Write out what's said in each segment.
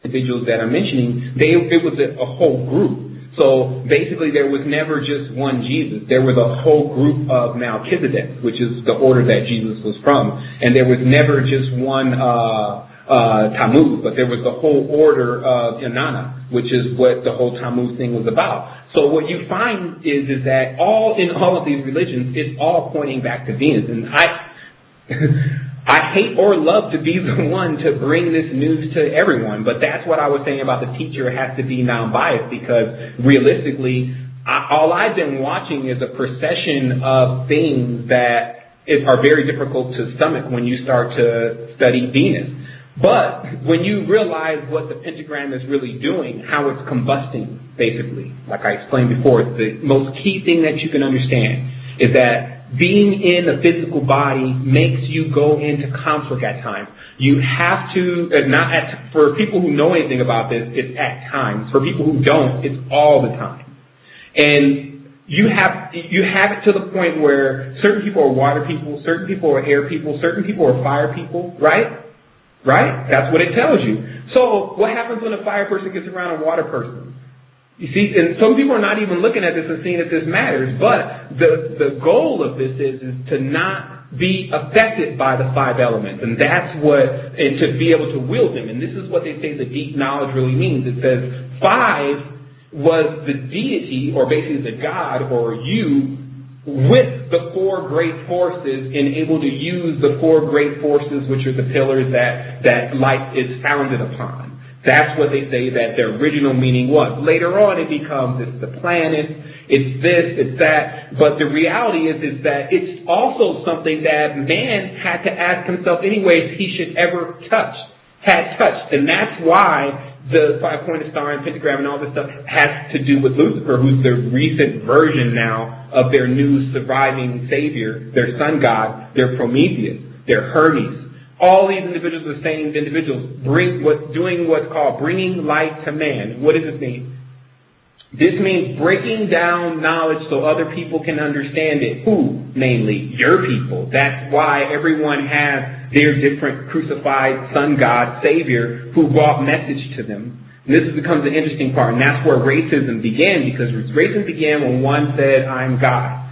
individuals that I'm mentioning, it was a whole group. So basically there was never just one Jesus. There was a whole group of Melchizedek, which is the order that Jesus was from. And there was never just one Tammuz, but there was the whole order of Inanna, which is what the whole Tammuz thing was about. So what you find is that in all of these religions, it's all pointing back to Venus. And I hate or love to be the one to bring this news to everyone, but that's what I was saying about the teacher has to be non-biased, because realistically, all I've been watching is a procession of things that are very difficult to stomach when you start to study Venus. But when you realize what the pentagram is really doing, how it's combusting, basically, like I explained before, the most key thing that you can understand is that being in a physical body makes you go into conflict at times. You have to, for people who know anything about this, it's at times. For people who don't, it's all the time. And you have it to the point where certain people are water people, certain people are air people, certain people are fire people, right? Right? That's what it tells you. So what happens when a fire person gets around a water person? You see, and some people are not even looking at this and seeing that this matters, but the goal of this is to not be affected by the five elements, and and to be able to wield them. And this is what they say the deep knowledge really means. It says 5 was the deity, or basically the God, or you, with the 4 great forces, and able to use the 4 great forces, which are the pillars that life is founded upon. That's what they say that their original meaning was. Later on it becomes it's the planet, it's this, it's that. But the reality is that it's also something that man had to ask himself anyways he should ever had touched. And that's why the 5-pointed star and pentagram and all this stuff has to do with Lucifer, who's the recent version now of their new surviving savior, their sun god, their Prometheus, their Hermes. All these individuals are the same individuals, doing what's called bringing light to man. What does it mean? This means breaking down knowledge so other people can understand it. Who? Namely, your people. That's why everyone has their different crucified sun god, savior, who brought message to them. And this becomes the interesting part, and that's where racism began, because racism began when one said, I'm God.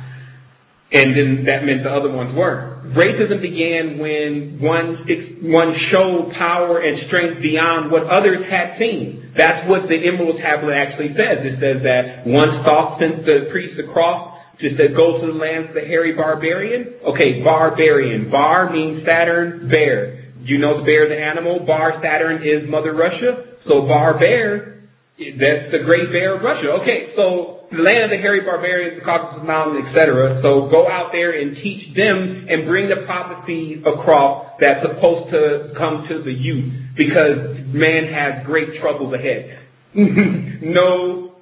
And then that meant the other ones weren't. Racism began when one showed power and strength beyond what others had seen. That's what the Emerald Tablet actually says. It says that one stalk sent the priest across, just said, go to the lands of the hairy barbarian. Okay, barbarian. Bar means Saturn, bear. You know the bear is an animal. Bar, Saturn is Mother Russia. So bar, bear, that's the great bear of Russia. Okay, so the land of the hairy barbarians, the Caucasus Mountains, etc. So go out there and teach them and bring the prophecy across that's supposed to come to the youth, because man has great troubles ahead. No,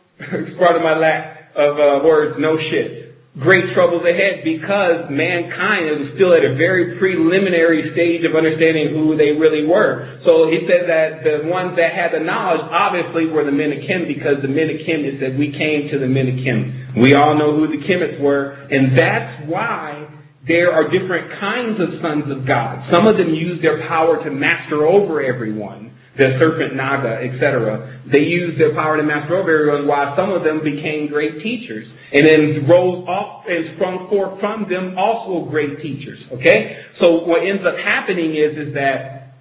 pardon my lack of words, no shit. Great troubles ahead, because mankind is still at a very preliminary stage of understanding who they really were. So he said that the ones that had the knowledge obviously were the men of Kim, because the men of Kim, it said we came to the men of Kim. We all know who the Kemites were, and that's why there are different kinds of sons of God. Some of them use their power to master over everyone. The serpent, Naga, etc. They used their power to master over everyone, while some of them became great teachers. And then rose off and sprung forth from them also great teachers. Okay? So what ends up happening is that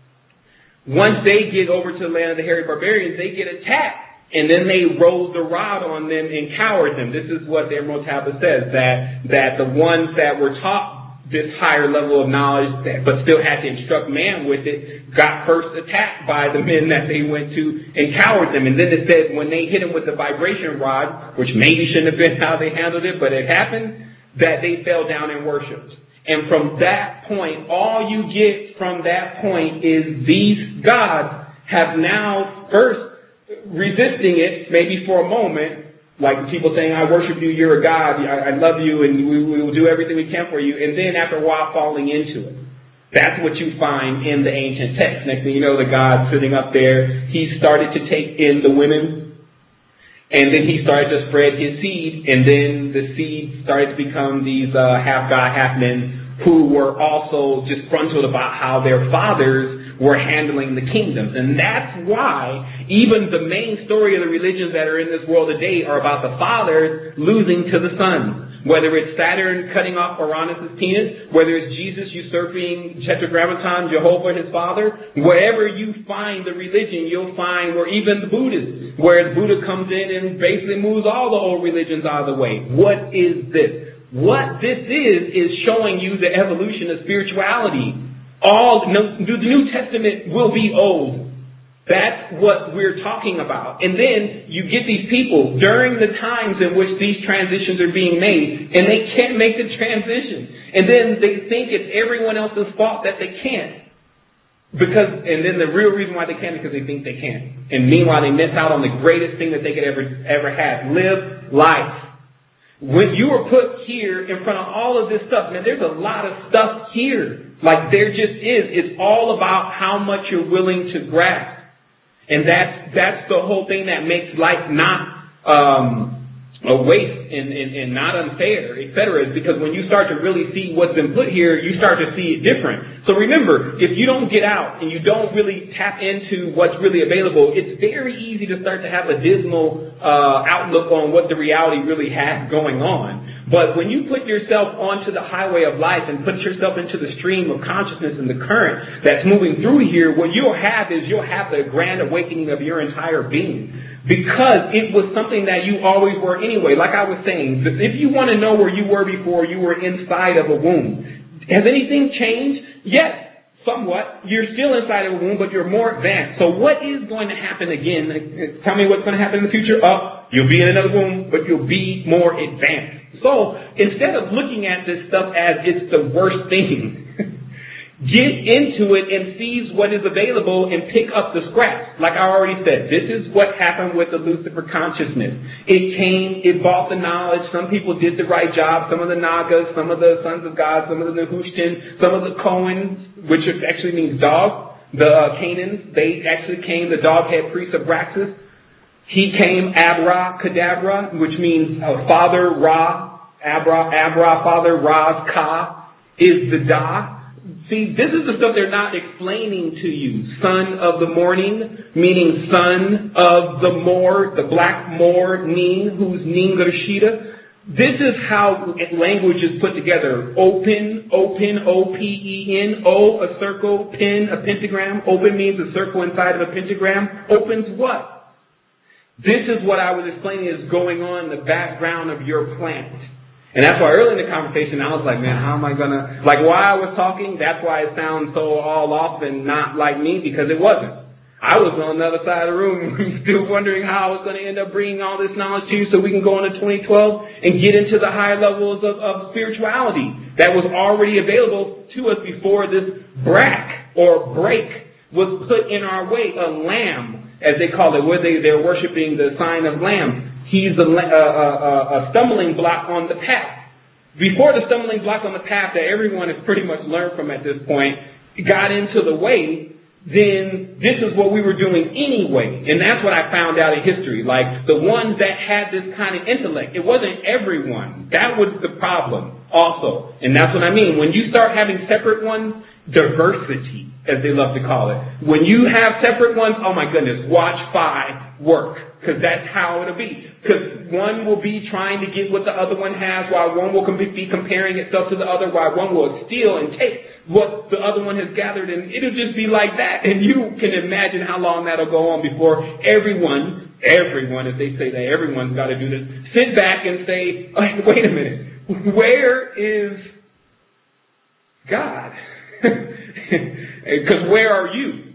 once they get over to the land of the hairy barbarians, they get attacked. And then they rolled the rod on them and cowered them. This is what the Emerald Tablet says, that the ones that were taught this higher level of knowledge, but still had to instruct man with it, got first attacked by the men that they went to and cowered them. And then it said when they hit him with the vibration rod, which maybe shouldn't have been how they handled it, but it happened, that they fell down and worshipped. And from that point, all you get from that point is these gods have now first resisting it, maybe for a moment, like people saying, I worship you, you're a God, I love you, and we will do everything we can for you, and then after a while falling into it. That's what you find in the ancient text. Next thing you know, the God sitting up there, he started to take in the women, and then he started to spread his seed, and then the seed started to become these half-God, half-men, who were also disgruntled about how their fathers were handling the kingdoms. And that's why even the main story of the religions that are in this world today are about the fathers losing to the sons. Whether it's Saturn cutting off Uranus' penis, whether it's Jesus usurping Tetragrammaton, Jehovah his father, wherever you find the religion, you'll find where even the Buddhists, whereas Buddha comes in and basically moves all the old religions out of the way. What is this? What this is showing you the evolution of spirituality. The New Testament will be old. That's what we're talking about. And then you get these people during the times in which these transitions are being made, and they can't make the transition. And then they think it's everyone else's fault that they can't. And then the real reason why they can't is because they think they can't. And meanwhile, they miss out on the greatest thing that they could ever have. Live life. When you were put here in front of all of this stuff, man, there's a lot of stuff here. Like there just is. It's all about how much you're willing to grasp. And that's the whole thing that makes life not a waste and not unfair, etc. Is because when you start to really see what's been put here, you start to see it different. So remember, if you don't get out and you don't really tap into what's really available, it's very easy to start to have a dismal outlook on what the reality really has going on. But when you put yourself onto the highway of life and put yourself into the stream of consciousness and the current that's moving through here, what you'll have the grand awakening of your entire being. Because it was something that you always were anyway. Like I was saying, if you want to know where you were before you were inside of a womb, has anything changed? Yes. Somewhat. You're still inside of a womb, but you're more advanced. So what is going to happen again? Tell me what's going to happen in the future. You'll be in another womb, but you'll be more advanced. So instead of looking at this stuff as it's the worst thing, get into it and seize what is available and pick up the scraps. Like I already said, this is what happened with the Lucifer consciousness. It came, it brought the knowledge. Some people did the right job. Some of the Nagas, some of the sons of God, some of the Nehushtan, some of the Cohens, which actually means dog. The Canaans, they actually came, the dog-head priest of Raxus. He came Abra Kadabra, which means Father Ra. Abra, Father Ra's Ka is the Da. See, this is the stuff they're not explaining to you. Son of the morning, meaning son of the Moor, the black Moor, Ning, who's Ningarshita. This is how language is put together. Open, O-P-E-N, O, a circle, pen, a pentagram. Open means a circle inside of a pentagram. Opens what? This is what I was explaining is going on in the background of your plant. And that's why early in the conversation, I was like, man, how am I going to, like while I was talking, that's why it sounds so all off and not like me, because it wasn't. I was on the other side of the room still wondering how I was going to end up bringing all this knowledge to you so we can go into 2012 and get into the higher levels of spirituality that was already available to us before this break was put in our way. A lamb, as they call it, where they're worshiping the sign of lamb. He's a stumbling block on the path. Before the stumbling block on the path that everyone has pretty much learned from at this point got into the way, then this is what we were doing anyway. And that's what I found out in history. Like the ones that had this kind of intellect, it wasn't everyone. That was the problem also. And that's what I mean. When you start having separate ones, diversity, as they love to call it. When you have separate ones, oh my goodness, watch Phi work. Because that's how it'll be. Because one will be trying to get what the other one has, while one will be comparing itself to the other, while one will steal and take what the other one has gathered, and it'll just be like that. And you can imagine how long that'll go on before everyone, as they say that, everyone's got to do this, sit back and say, oh, wait a minute, where is God? Because where are you?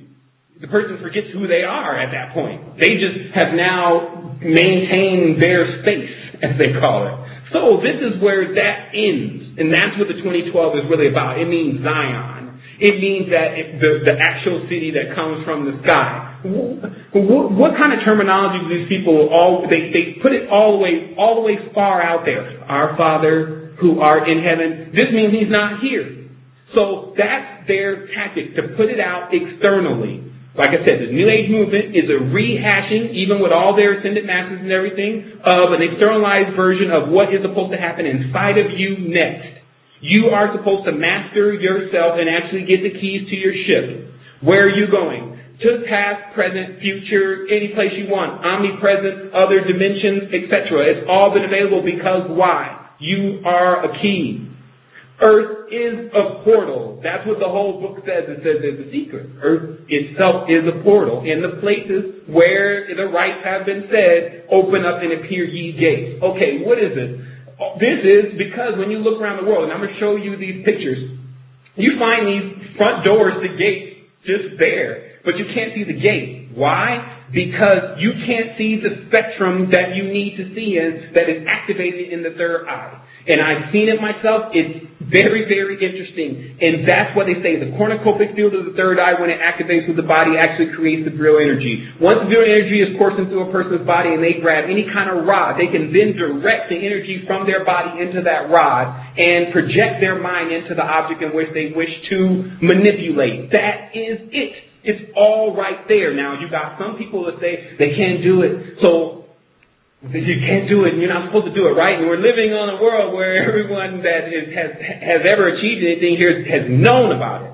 The person forgets who they are at that point. They just have now maintained their space, as they call it. So this is where that ends. And that's what the 2012 is really about. It means Zion. It means that the actual city that comes from the sky. What kind of terminology do these people they put it all the way far out there? Our Father who art in heaven. This means he's not here. So that's their tactic, to put it out externally. Like I said, the New Age movement is a rehashing, even with all their ascended masters and everything, of an externalized version of what is supposed to happen inside of you next. You are supposed to master yourself and actually get the keys to your ship. Where are you going? To past, present, future, any place you want, omnipresent, other dimensions, etc. It's all been available because why? You are a key. Earth is a portal. That's what the whole book says. It says there's a secret. Earth itself is a portal. In the places where the rites have been said, open up and appear ye gates. Okay, what is it? This is because when you look around the world, and I'm going to show you these pictures, you find these front doors, the gates, just there, but you can't see the gate. Why? Because you can't see the spectrum that you need to see in that is activated in the third eye. And I've seen it myself. It's very, very interesting. And that's what they say. The cornucopic field of the third eye, when it activates with the body, actually creates the real energy. Once the real energy is coursing through a person's body and they grab any kind of rod, they can then direct the energy from their body into that rod and project their mind into the object in which they wish to manipulate. That is it. It's all right there. Now, you got some people that say they can't do it. So you can't do it, and you're not supposed to do it, right? And we're living on a world where everyone that has ever achieved anything here has known about it,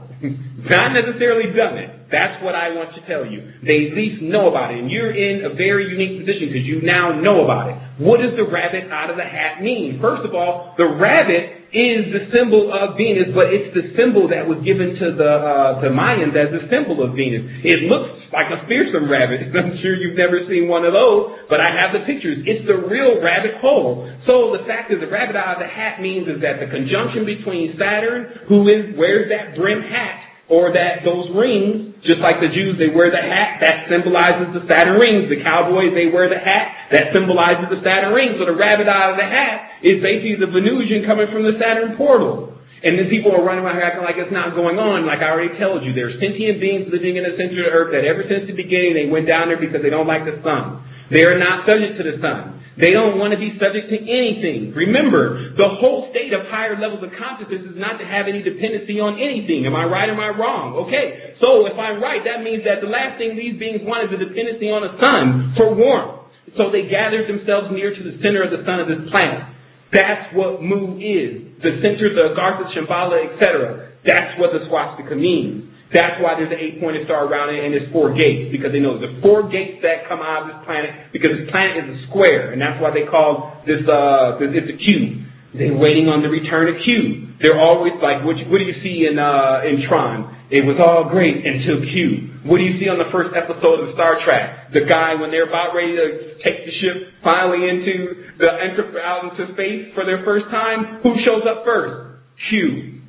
not necessarily done it. That's what I want to tell you. They at least know about it, and you're in a very unique position because you now know about it. What does the rabbit out of the hat mean? First of all, the rabbit is the symbol of Venus, but it's the symbol that was given to the Mayans as the symbol of Venus. It looks like a fearsome rabbit. I'm sure you've never seen one of those, but I have the pictures. It's the real rabbit hole. So the fact is the rabbit out of the hat means is that the conjunction between Saturn, who wears that brim hat, or those rings, just like the Jews, they wear the hat, that symbolizes the Saturn rings. The cowboys, they wear the hat, that symbolizes the Saturn rings. So the rabbit out of the hat is basically the Venusian coming from the Saturn portal. And then people are running around acting like it's not going on. Like I already told you, there's sentient beings living in the center of the earth that ever since the beginning, they went down there because they don't like the sun. They are not subject to the sun. They don't want to be subject to anything. Remember, the whole state of higher levels of consciousness is not to have any dependency on anything. Am I right or am I wrong? Okay, so if I'm right, that means that the last thing these beings want is a dependency on the sun for warmth. So they gathered themselves near to the center of the sun of this planet. That's what Mu is. The center, the Gartha, Shambhala, etc. That's what the swastika means. That's why there's an 8-pointed star around it and there's 4 gates, because they know there's 4 gates that come out of this planet, because this planet is a square, and that's why they call this, it's a cube. They're waiting on the return of Q. They're always like, what do you see in Tron? It was all great until Q. What do you see on the first episode of Star Trek? The guy, when they're about ready to take the ship finally out into space for their first time, who shows up first? Q.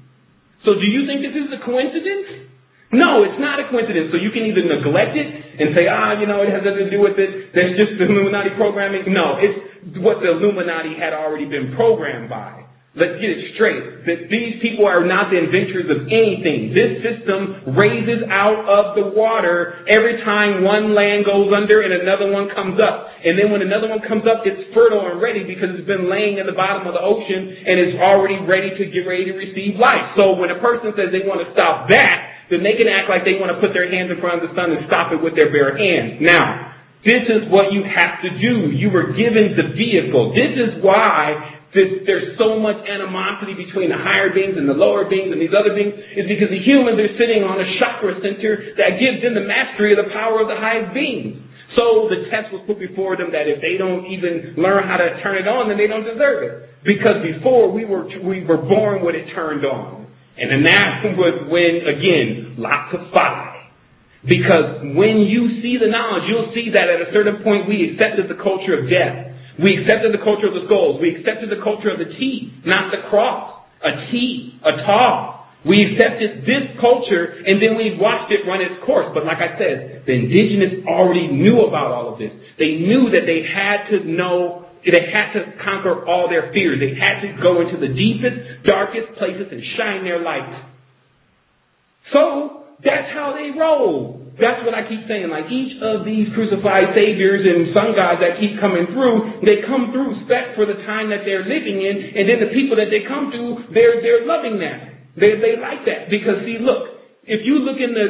So do you think this is a coincidence? No, it's not a coincidence. So you can either neglect it and say, it has nothing to do with it. That's just the Illuminati programming. No, it's what the Illuminati had already been programmed by. Let's get it straight. That these people are not the inventors of anything. This system raises out of the water every time one land goes under and another one comes up. And then when another one comes up, it's fertile and ready because it's been laying at the bottom of the ocean and it's already ready to get ready to receive life. So when a person says they want to stop that, then they can act like they want to put their hands in front of the sun and stop it with their bare hands. Now, this is what you have to do. You were given the vehicle. This is why there's so much animosity between the higher beings and the lower beings and these other beings, is because the humans are sitting on a chakra center that gives them the mastery of the power of the highest beings. So the test was put before them that if they don't even learn how to turn it on, then they don't deserve it. Because before we were born with it turned on. And then that was when, again, lots of fire. Because when you see the knowledge, you'll see that at a certain point we accepted the culture of death. We accepted the culture of the skulls. We accepted the culture of the T, not the cross. A T, a taw. We accepted this culture, and then we watched it run its course. But like I said, the indigenous already knew about all of this. They knew that they had to know, they had to conquer all their fears. They had to go into the deepest, darkest places and shine their light. So that's how they roll. That's what I keep saying. Like each of these crucified saviors and sun gods that keep coming through, they come through respect for the time that they're living in, and then the people that they come to, they're loving that. They like that because see, look, if you look in the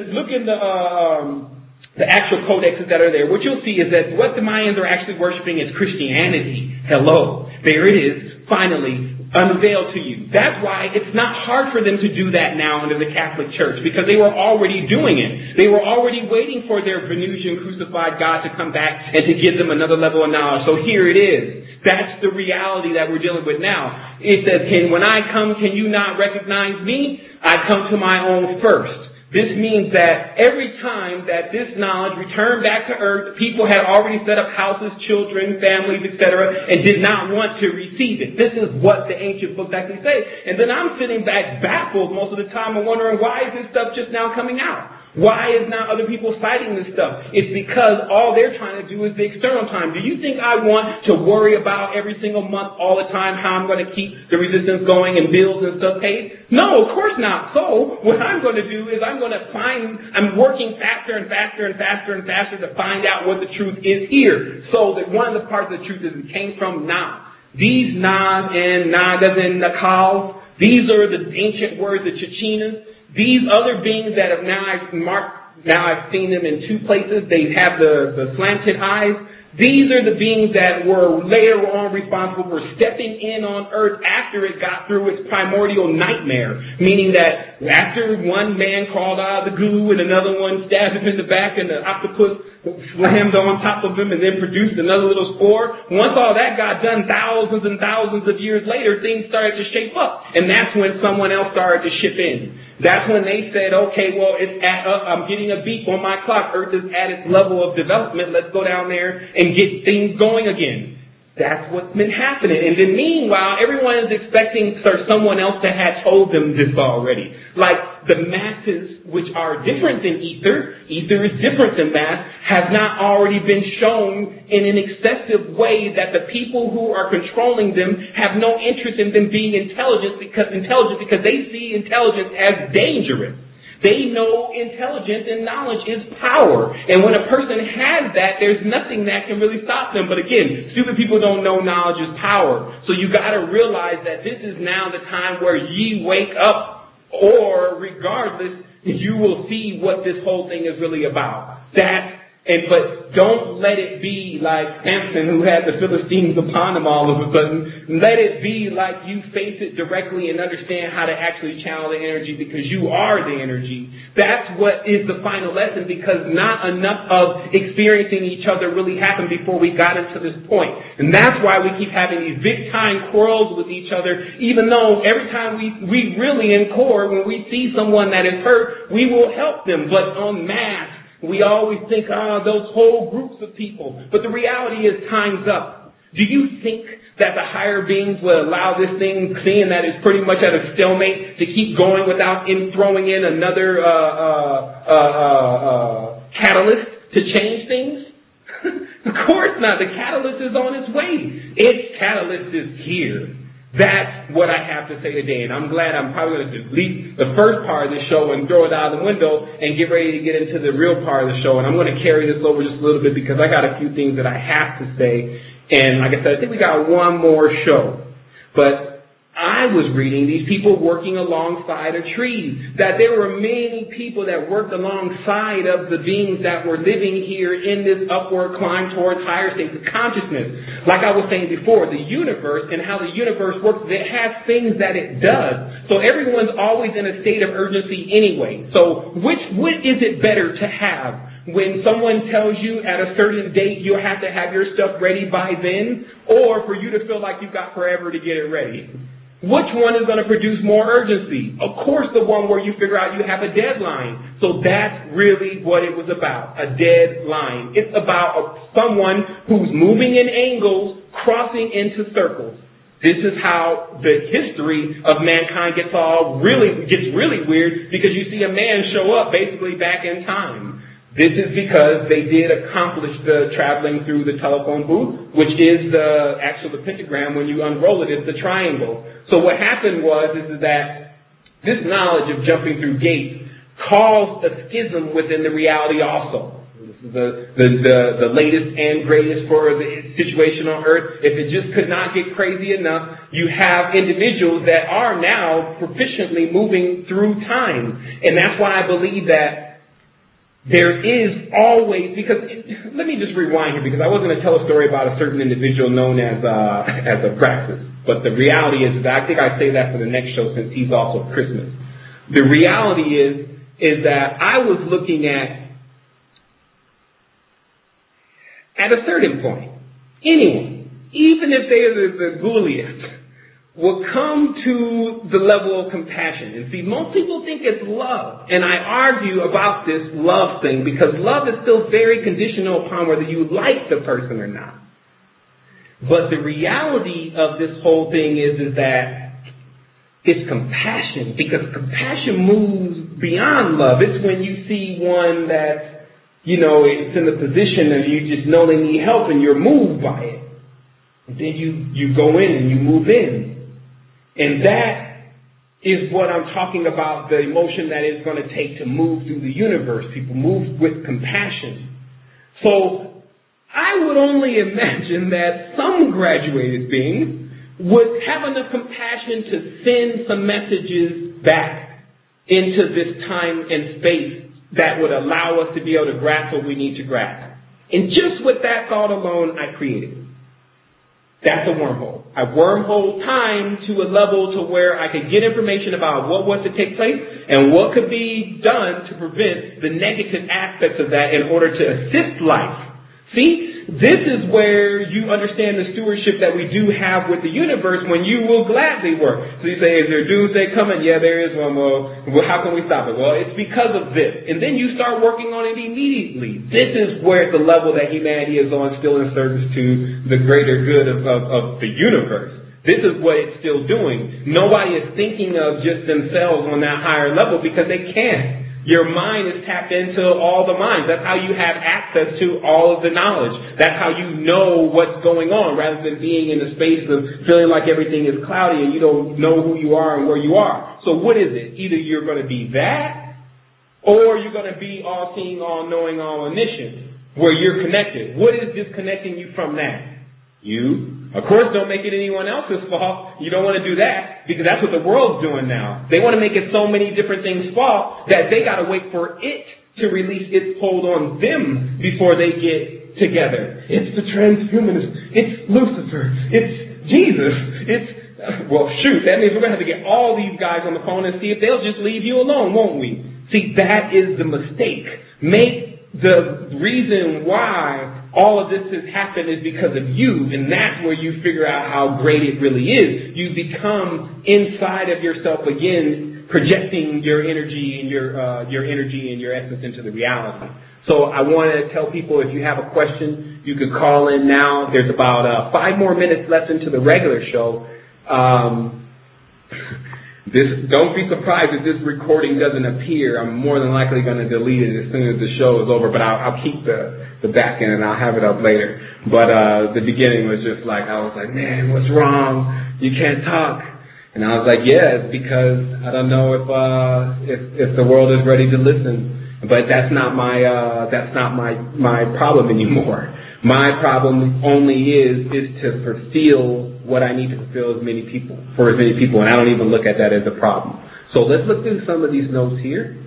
actual codexes that are there, what you'll see is that what the Mayans are actually worshiping is Christianity. Hello, there it is. Finally, unveiled to you. That's why it's not hard for them to do that now under the Catholic Church, because they were already doing it. They were already waiting for their Venusian crucified God to come back and to give them another level of knowledge. So here it is. That's the reality that we're dealing with now. It says, when I come, can you not recognize me? I come to my own first. This means that every time that this knowledge returned back to earth, people had already set up houses, children, families, etc., and did not want to receive it. This is what the ancient books actually say. And then I'm sitting back baffled most of the time and wondering, why is this stuff just now coming out? Why is not other people citing this stuff? It's because all they're trying to do is the external time. Do you think I want to worry about every single month, all the time, how I'm going to keep the resistance going and bills and stuff paid? No, of course not. So what I'm going to do is I'm working faster and faster and faster and faster to find out what the truth is here. So that one of the parts of the truth is it came from Na. These Nas and Nagas and Nakals, these are the ancient words, the Chechenas. These other beings that have now I've seen them in two places. They have the slanted eyes. These are the beings that were later on responsible for stepping in on Earth after it got through its primordial nightmare. Meaning that after one man crawled out of the goo and another one stabbed him in the back and the octopus slammed on top of him and then produced another little spore. Once all that got done, thousands and thousands of years later, things started to shape up. And that's when someone else started to ship in. That's when they said, okay, well, I'm getting a beep on my clock. Earth is at its level of development. Let's go down there and get things going again. That's what's been happening. And then meanwhile, everyone is expecting someone else to have told them this already. Like the masses, which are different than ether is different than mass, have not already been shown in an excessive way that the people who are controlling them have no interest in them being intelligent because they see intelligence as dangerous. They know intelligence and knowledge is power. And when a person has that, there's nothing that can really stop them. But again, stupid people don't know knowledge is power. So you got to realize that this is now the time where ye wake up, or regardless, you will see what this whole thing is really about. But don't let it be like Samson, who had the Philistines upon him all of a sudden. Let it be like you face it directly and understand how to actually channel the energy, because you are the energy. That's what is the final lesson, because not enough of experiencing each other really happened before we got into this point. And that's why we keep having these big time quarrels with each other, even though every time we really in core, when we see someone that is hurt, we will help them. But en masse, we always think, those whole groups of people. But the reality is time's up. Do you think that the higher beings will allow this thing, seeing that it's pretty much at a stalemate, to keep going without throwing in another catalyst to change things? Of course not. The catalyst is on its way. Its catalyst is here. That's what I have to say today, and I'm glad I'm probably going to delete the first part of the show and throw it out the window and get ready to get into the real part of the show. And I'm going to carry this over just a little bit because I got a few things that I have to say. And like I said, I think we got one more show. But I was reading these people working alongside of trees, that there were many people that worked alongside of the beings that were living here in this upward climb towards higher states of consciousness. Like I was saying before, the universe and how the universe works, it has things that it does. So everyone's always in a state of urgency anyway. So what is it better to have? When someone tells you at a certain date you'll have to have your stuff ready by then, or for you to feel like you've got forever to get it ready? Which one is going to produce more urgency? Of course, the one where you figure out you have a deadline. So that's really what it was about, a deadline. It's about someone who's moving in angles, crossing into circles. This is how the history of mankind gets really weird, because you see a man show up basically back in time. This is because they did accomplish the traveling through the telephone booth, which is the pentagram. When you unroll it, it's the triangle. So what happened is that this knowledge of jumping through gates caused a schism within the reality also. This is the latest and greatest for the situation on Earth. If it just could not get crazy enough, you have individuals that are now proficiently moving through time. And that's why I believe that there is always, because, let me just rewind here, because I was going to tell a story about a certain individual known as a Praxis. But the reality is that I think I say that for the next show since he's also Christmas. The reality is that I was looking at a certain point, anyone, even if they are the ghouliest, will come to the level of compassion. And see, most people think it's love. And I argue about this love thing because love is still very conditional upon whether you like the person or not. But the reality of this whole thing is that it's compassion, because compassion moves beyond love. It's when you see one that, it's in the position of you just know they need help and you're moved by it. And then you go in and you move in. And that is what I'm talking about, the emotion that it's going to take to move through the universe. People move with compassion. So I would only imagine that some graduated beings would have enough compassion to send some messages back into this time and space that would allow us to be able to grasp what we need to grasp. And just with that thought alone, I created. That's a wormhole. I wormhole time to a level to where I could get information about what was to take place and what could be done to prevent the negative aspects of that in order to assist life. See, this is where you understand the stewardship that we do have with the universe when you will gladly work. So you say, is there doomsday coming? Yeah, there is one. Well, how can we stop it? Well, it's because of this. And then you start working on it immediately. This is where the level that humanity is on, still in service to the greater good of the universe. This is what it's still doing. Nobody is thinking of just themselves on that higher level because they can't. Your mind is tapped into all the minds. That's how you have access to all of the knowledge. That's how you know what's going on, rather than being in a space of feeling like everything is cloudy and you don't know who you are and where you are. So what is it? Either you're going to be that, or you're going to be all-seeing, all-knowing, all-omniscient, where you're connected. What is disconnecting you from that? You. Of course, don't make it anyone else's fault. You don't want to do that because that's what the world's doing now. They want to make it so many different things fault that they got to wait for it to release its hold on them before they get together. It's the transhumanists. It's Lucifer. It's Jesus. Well, shoot, that means we're going to have to get all these guys on the phone and see if they'll just leave you alone, won't we? See, that is the mistake. Make the reason why all of this has happened is because of you, and that's where you figure out how great it really is. You become inside of yourself again, projecting your energy and your energy and your essence into the reality. So I want to tell people, if you have a question, you can call in now. There's about 5 more minutes left into the regular show. Don't be surprised if this recording doesn't appear. I'm more than likely going to delete it as soon as the show is over, but I'll keep the back end and I'll have it up later. But the beginning was just like, I was like, man, what's wrong? You can't talk. And I was like, yeah, it's because I don't know if the world is ready to listen. But that's not my problem anymore. My problem only is to fulfill what I need to fulfill for as many people, and I don't even look at that as a problem. So let's look through some of these notes here.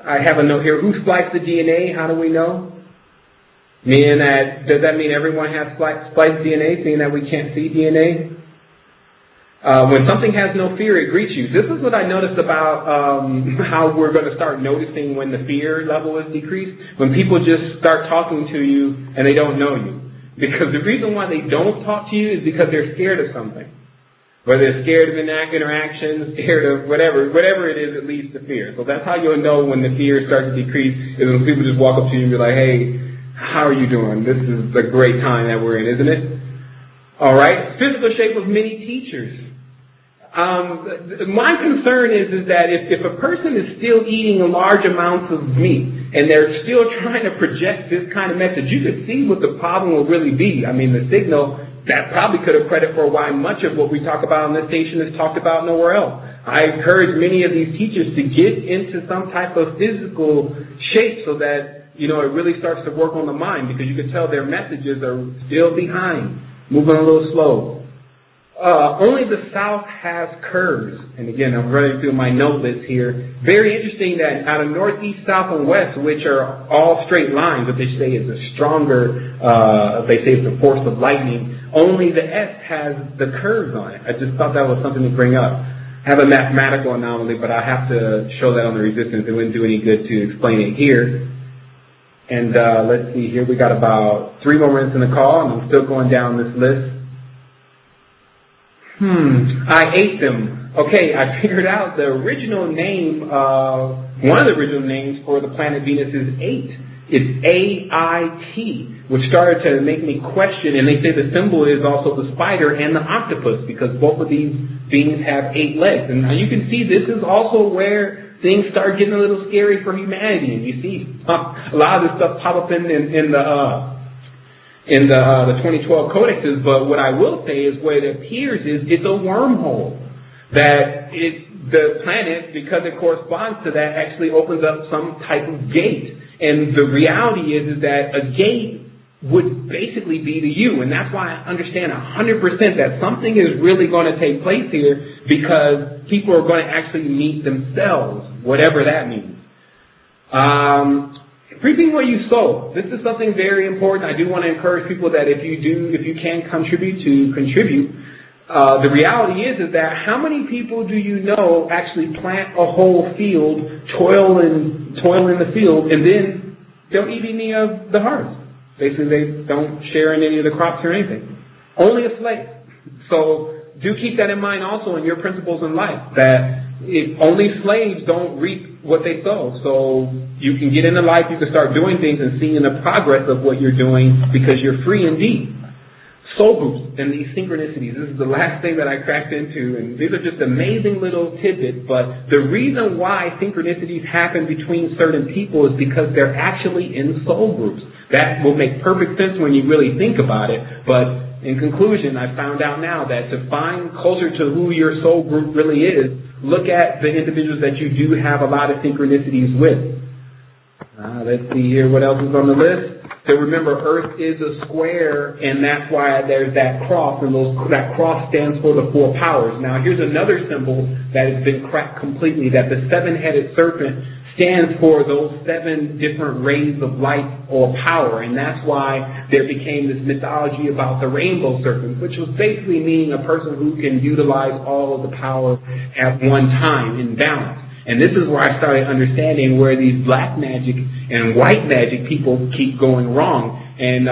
I have a note here. Who spliced the DNA? How do we know? Does that mean everyone has spliced DNA, seeing that we can't see DNA? When something has no fear, it greets you. This is what I noticed about how we're going to start noticing when the fear level is decreased. When people just start talking to you and they don't know you. Because the reason why they don't talk to you is because they're scared of something. Whether they're scared of interaction, scared of whatever it is that leads to fear. So that's how you'll know when the fear starts to decrease, is when people just walk up to you and be like, hey, how are you doing? This is a great time that we're in, isn't it? All right. Physical shape of many teachers. My concern is that if a person is still eating large amounts of meat and they're still trying to project this kind of message, you could see what the problem will really be. I mean, the signal, that probably could have credit for why much of what we talk about on this station is talked about nowhere else. I encourage many of these teachers to get into some type of physical shape so that, it really starts to work on the mind, because you can tell their messages are still behind, moving a little slow. Only the South has curves. And again, I'm running through my note list here. Very interesting that out of Northeast, South, and West, which are all straight lines, but they say is a stronger, they say it's the force of lightning, only the S has the curves on it. I just thought that was something to bring up. I have a mathematical anomaly, but I have to show that on the resistance. It wouldn't do any good to explain it here. And let's see here. We got about 3 more minutes in the call, and I'm still going down this list. I ate them. Okay, I figured out the original name, one of the original names for the planet Venus is 8. It's AIT, which started to make me question, and they say the symbol is also the spider and the octopus, because both of these beings have 8 legs. And now you can see this is also where things start getting a little scary for humanity. And you see a lot of this stuff pop up in the 2012 codexes, but what I will say is what it appears is it's a wormhole. That the planet, because it corresponds to that, actually opens up some type of gate. And the reality is that a gate would basically be to you. And that's why I understand 100% that something is really going to take place here, because people are going to actually meet themselves, whatever that means. Reaping what you sow. This is something very important. I do want to encourage people that if you can contribute, to contribute. The reality is that how many people do you know actually plant a whole field, toil in the field, and then don't eat any of the harvest? Basically, they don't share in any of the crops or anything. Only a slave. So do keep that in mind also in your principles in life, that if only slaves don't reap what they sow. So you can get into life, you can start doing things and seeing the progress of what you're doing, because you're free indeed. Soul groups and these synchronicities. This is the last thing that I cracked into, and these are just amazing little tidbits, but the reason why synchronicities happen between certain people is because they're actually in soul groups. That will make perfect sense when you really think about it, but in conclusion, I found out now that to find closer to who your soul group really is, look at the individuals that you do have a lot of synchronicities with. Let's see here what else is on the list. So remember, Earth is a square, and that's why there's that cross, and that cross stands for the 4 powers. Now, here's another symbol that has been cracked completely, that the 7-headed serpent stands for those 7 different rays of light or power, and that's why there became this mythology about the rainbow serpent, which was basically meaning a person who can utilize all of the power at one time in balance. And this is where I started understanding where these black magic and white magic people keep going wrong. And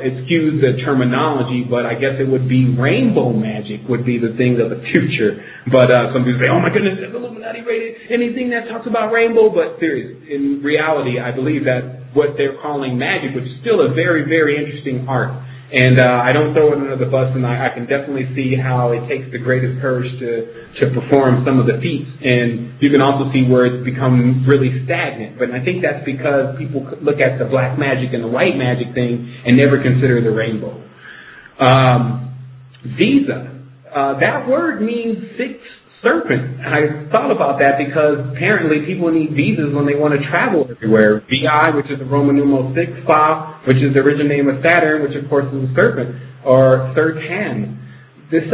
excuse the terminology, but I guess it would be rainbow magic would be the thing of the future. But some people say, oh my goodness, that's Illuminati rated, anything that talks about rainbow. But serious, in reality, I believe that what they're calling magic, which is still a very, very interesting art. And I don't throw it under the bus, and I can definitely see how it takes the greatest courage to perform some of the feats. And you can also see where it's become really stagnant. But I think that's because people look at the black magic and the white magic thing and never consider the rainbow. Visa. That word means 6 serpent. I thought about that because apparently people need visas when they want to travel everywhere. VI, which is the Roman numeral 6, Fa, which is the original name of Saturn, which of course is a serpent, or third hand. This,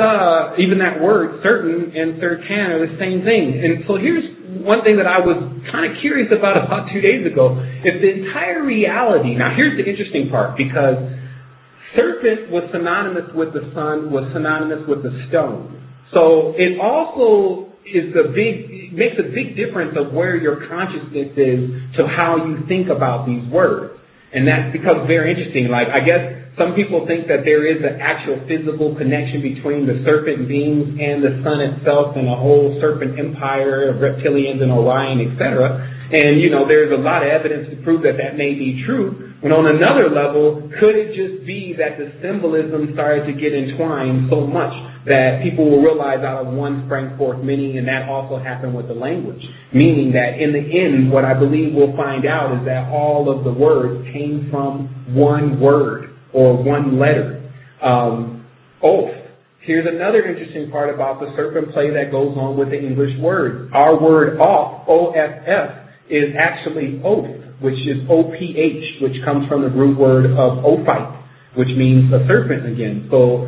even that word, certain and third hand are the same thing. And so here's one thing that I was kind of curious about 2 days ago. If the entire reality, now here's the interesting part, because serpent was synonymous with the sun, was synonymous with the stone. So it also makes a big difference of where your consciousness is to how you think about these words. And that becomes very interesting. Like, I guess some people think that there is an actual physical connection between the serpent beings and the sun itself and a whole serpent empire of reptilians and Orion, etc. And, there's a lot of evidence to prove that may be true. And on another level, could it just be that the symbolism started to get entwined so much that people will realize out of one sprang forth many, and that also happened with the language? Meaning that in the end, what I believe we'll find out is that all of the words came from one word or one letter. Oath. Here's another interesting part about the serpent play that goes on with the English word. Our word off, O-F-F, is actually oath, which is O-P-H, which comes from the root word of ophite, which means a serpent again. So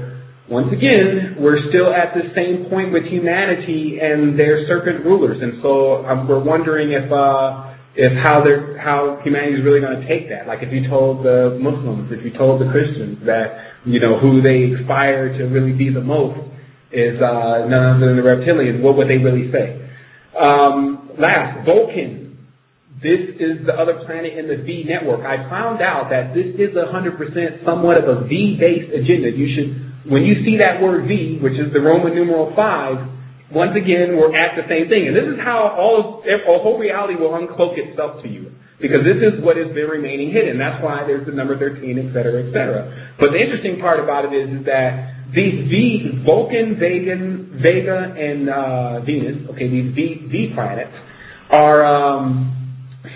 once again, we're still at the same point with humanity and their serpent rulers. And so we're wondering if how humanity is really going to take that. Like if you told the Muslims, if you told the Christians that, who they aspire to really be the most is none other than the reptilians, what would they really say? Last, Vulcan. This is the other planet in the V network. I found out that this is 100% somewhat of a V-based agenda. When you see that word V, which is the Roman numeral 5, once again, we're at the same thing. And this is how whole reality will uncloak itself to you. Because this is what has been remaining hidden. That's why there's the number 13, et cetera, et cetera. But the interesting part about it is that these Vulcan, Vega, and Venus, these V planets, are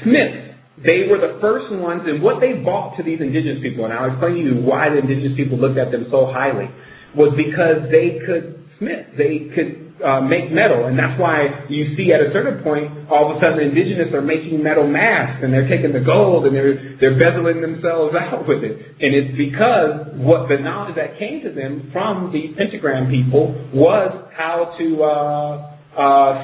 Smiths. They were the first ones, and what they brought to these indigenous people, and I'll explain to you why the indigenous people looked at them so highly, was because they could smith. They could make metal, and that's why you see at a certain point, all of a sudden the indigenous are making metal masks, and they're taking the gold, and they're bezeling themselves out with it. And it's because what the knowledge that came to them from the pentagram people was how to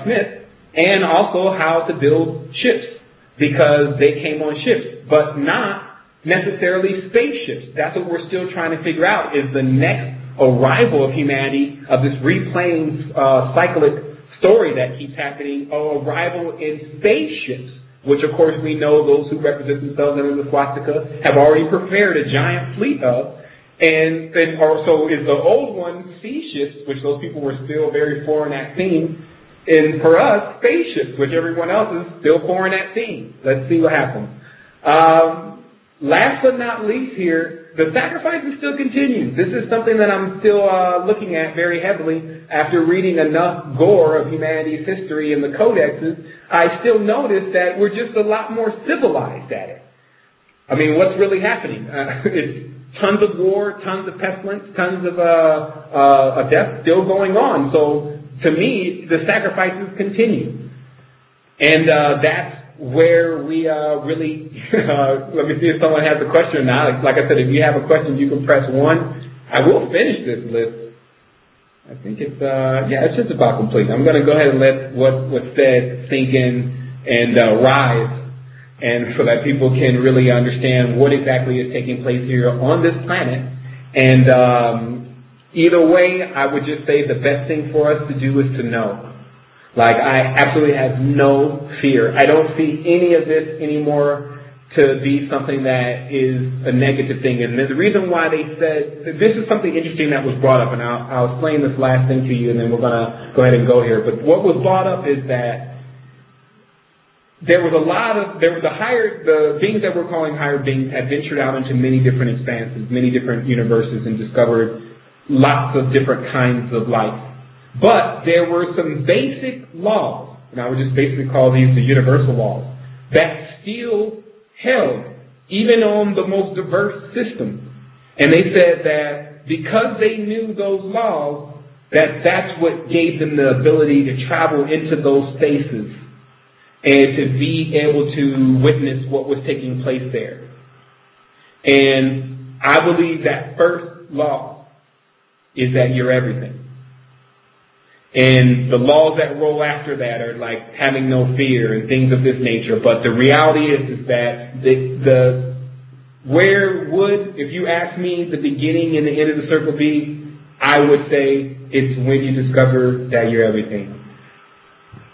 smith, and also how to build ships. Because they came on ships, but not necessarily spaceships. That's what we're still trying to figure out, is the next arrival of humanity, of this replaying cyclic story that keeps happening, arrival in spaceships, which of course we know those who represent themselves under the swastika have already prepared a giant fleet of. And also is the old one sea ships, which those people were still very foreign at seeing. And for us, spaceships, which everyone else is still foreign at seeing. Let's see what happens. Last but not least here, the sacrifices still continue. This is something that I'm still looking at very heavily after reading enough gore of humanity's history in the codexes. I still notice that we're just a lot more civilized at it. I mean, what's really happening? It's tons of war, tons of pestilence, tons of death still going on. So, to me, the sacrifices continue. And that's where we really, let me see if someone has a question now. Like I said, if you have a question, you can press 1. I will finish this list. I think it's just about complete. I'm going to go ahead and let what's said sink in and rise, and so that people can really understand what exactly is taking place here on this planet. And either way, I would just say the best thing for us to do is to know. Like, I absolutely have no fear. I don't see any of this anymore to be something that is a negative thing. And the reason why they said, this is something interesting that was brought up, and I'll explain this last thing to you, and then we're going to go ahead and go here. But what was brought up is that the beings that we're calling higher beings had ventured out into many different expanses, many different universes, and discovered lots of different kinds of life. But there were some basic laws, and I would just basically call these the universal laws, that still held even on the most diverse system. And they said that because they knew those laws, that's what gave them the ability to travel into those spaces and to be able to witness what was taking place there. And I believe that first law is that you're everything. And the laws that roll after that are like having no fear and things of this nature. But the reality is that if you ask me the beginning and the end of the circle be, I would say it's when you discover that you're everything.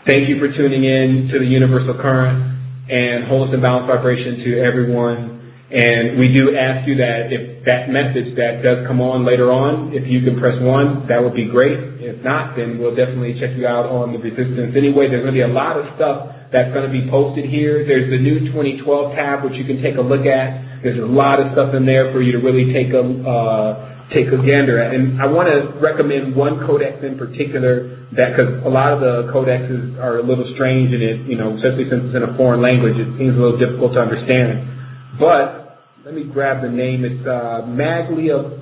Thank you for tuning in to the Universal Current and Wholeness and Balance Vibration to everyone. And we do ask you that if that message that does come on later on, if you can press 1, that would be great. If not, then we'll definitely check you out on the Resistance. Anyway, there's going to be a lot of stuff that's going to be posted here. There's the new 2012 tab, which you can take a look at. There's a lot of stuff in there for you to really take a gander at. And I want to recommend one codex in particular, because a lot of the codexes are a little strange, and especially since it's in a foreign language, it seems a little difficult to understand. But let me grab the name. It's Maglia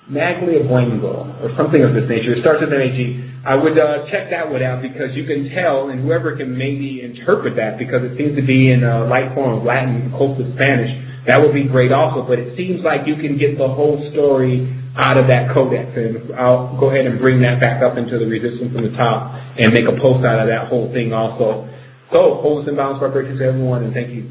Buengo, or something of this nature. It starts with an AG. I would check that one out, because you can tell, and whoever can maybe interpret that, because it seems to be in a light form of Latin, close to Spanish, that would be great also. But it seems like you can get the whole story out of that codex. And I'll go ahead and bring that back up into the resistance from the top and make a post out of that whole thing also. So, wholes and bounds vibrations to everyone, and thank you.